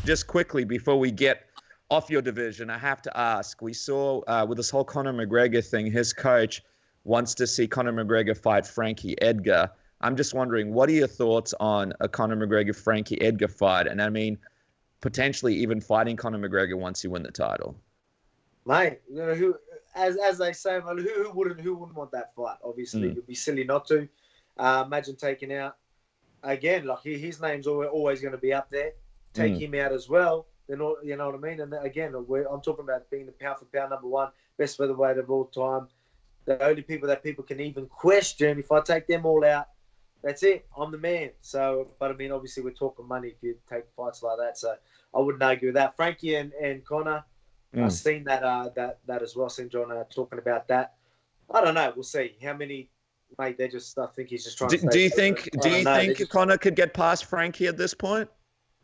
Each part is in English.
just quickly before we get off your division, I have to ask. We saw with this whole Conor McGregor thing, his coach wants to see Conor McGregor fight Frankie Edgar. I'm just wondering, what are your thoughts on a Conor McGregor-Frankie Edgar fight? And I mean, potentially even fighting Conor McGregor once you win the title. Mate, as they say, who wouldn't want that fight? Obviously, it'd be silly not to. Imagine taking out again, like his name's always going to be up there. Take him out as well. Then you know what I mean. And again, I'm talking about being the pound for pound number one, best featherweight of all time. The only people that people can even question. If I take them all out, that's it. I'm the man. So, but I mean, obviously, we're talking money if you take fights like that. So, I wouldn't argue with that. Frankie and Conor, I've seen that as well. Seen John talking about that. I don't know. We'll see how many. Mate, I think he's just trying to. Do you think Conor could get past Frankie at this point?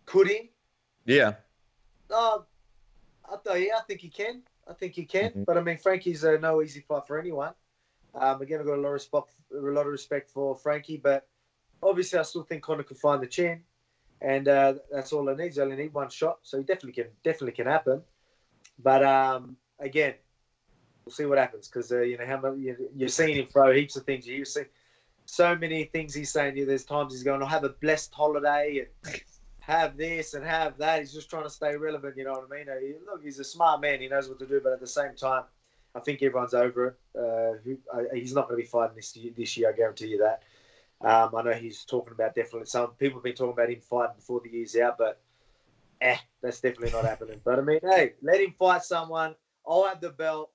Could he? Yeah. I think he can. But I mean, Frankie's no easy fight for anyone. Again, I've got a lot of respect for Frankie, but obviously, I still think Conor could find the chin, and that's all it needs. They only need one shot, so he definitely can happen. But again, we'll see what happens because you're seeing him throw heaps of things. You see so many things he's saying. There's times he's going, "I'll have a blessed holiday and have this and have that." He's just trying to stay relevant. You know what I mean? Look, he's a smart man. He knows what to do, but at the same time, I think everyone's over it. He's not going to be fighting this year. I guarantee you that. I know he's talking about definitely. Some people have been talking about him fighting before the year's out, but that's definitely not happening. But I mean, hey, let him fight someone. I'll have the belt,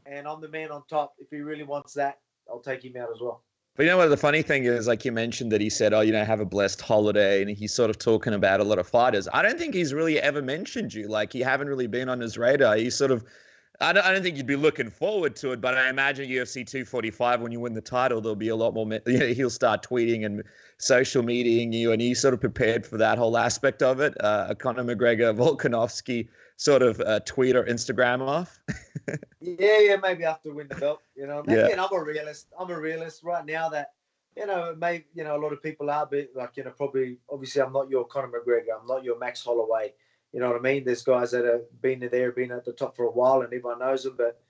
and I'm the man on top. If he really wants that, I'll take him out as well. But you know what the funny thing is, like you mentioned that he said, have a blessed holiday, and he's sort of talking about a lot of fighters. I don't think he's really ever mentioned you. Like, you haven't really been on his radar. He's sort of, I don't think you'd be looking forward to it, but I imagine UFC 245, when you win the title, there'll be a lot more, he'll start tweeting and social mediaing you, and he's sort of prepared for that whole aspect of it. Conor McGregor, Volkanovski sort of tweet or Instagram off. Yeah, maybe after we win the belt, Yeah. And I'm a realist right now that, maybe, a lot of people are, but like, probably, obviously I'm not your Conor McGregor. I'm not your Max Holloway. You know what I mean? There's guys that have been at the top for a while and everyone knows them, but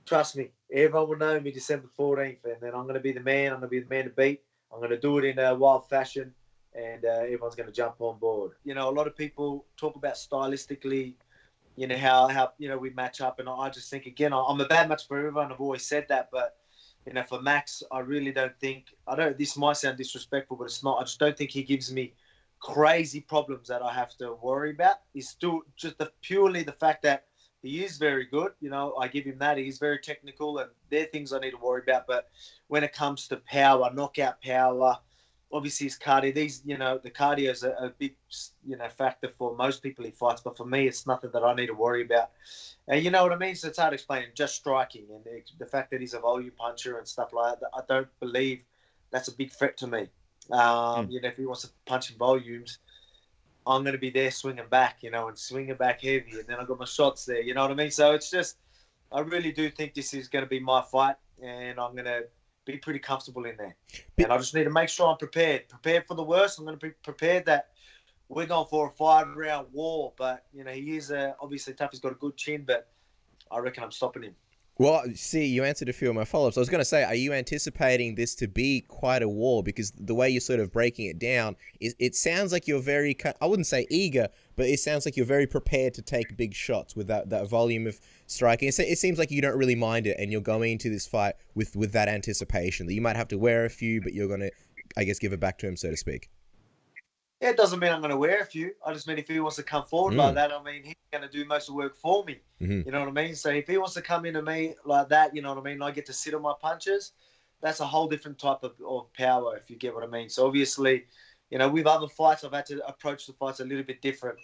trust me, everyone will know me December 14th, and then I'm going to be the man. I'm going to be the man to beat. I'm going to do it in a wild fashion, and everyone's going to jump on board. A lot of people talk about stylistically, how we match up, and I just think, again, I'm a bad match for everyone. I've always said that, but for Max, I really don't think. This might sound disrespectful, but it's not. I just don't think he gives me crazy problems that I have to worry about. He's still just purely the fact that he is very good. I give him that. He's very technical, and they're things I need to worry about. But when it comes to power, knockout power, obviously his cardio, the cardio is a big, factor for most people he fights. But for me, it's nothing that I need to worry about. And you know what I mean? So it's hard to explain. Just striking and the fact that he's a volume puncher and stuff like that, I don't believe that's a big threat to me. If he wants to punch in volumes, I'm going to be there swinging back, and swinging back heavy. And then I've got my shots there, you know what I mean? So it's just, I really do think this is going to be my fight, and I'm going to be pretty comfortable in there. And I just need to make sure I'm prepared for the worst. I'm going to be prepared that we're going for a 5-round war. But, he is obviously tough. He's got a good chin, but I reckon I'm stopping him. Well, see, you answered a few of my follow-ups. I was going to say, are you anticipating this to be quite a war? Because the way you're sort of breaking it down, it sounds like you're very, I wouldn't say eager, but it sounds like you're very prepared to take big shots with that volume of striking. It seems like you don't really mind it, and you're going into this fight with that anticipation that you might have to wear a few, but you're going to, I guess, give it back to him, so to speak. Yeah, it doesn't mean I'm going to wear a few. I just mean if he wants to come forward like that, he's going to do most of the work for me. You know what I mean? So if he wants to come into me like that, you know what I mean, I get to sit on my punches, that's a whole different type of power, if you get what I mean. So obviously, with other fights, I've had to approach the fights a little bit different.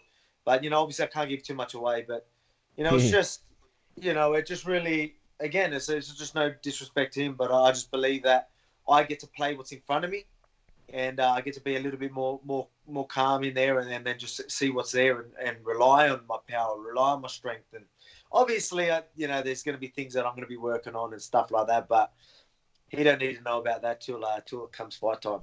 But, obviously I can't give too much away. But, it's just, it just really, again, it's just no disrespect to him, but I just believe that I get to play what's in front of me. And I get to be a little bit more calm in there, and then just see what's there and rely on my power, rely on my strength. And obviously, there's going to be things that I'm going to be working on and stuff like that. But he don't need to know about that till it comes fight time.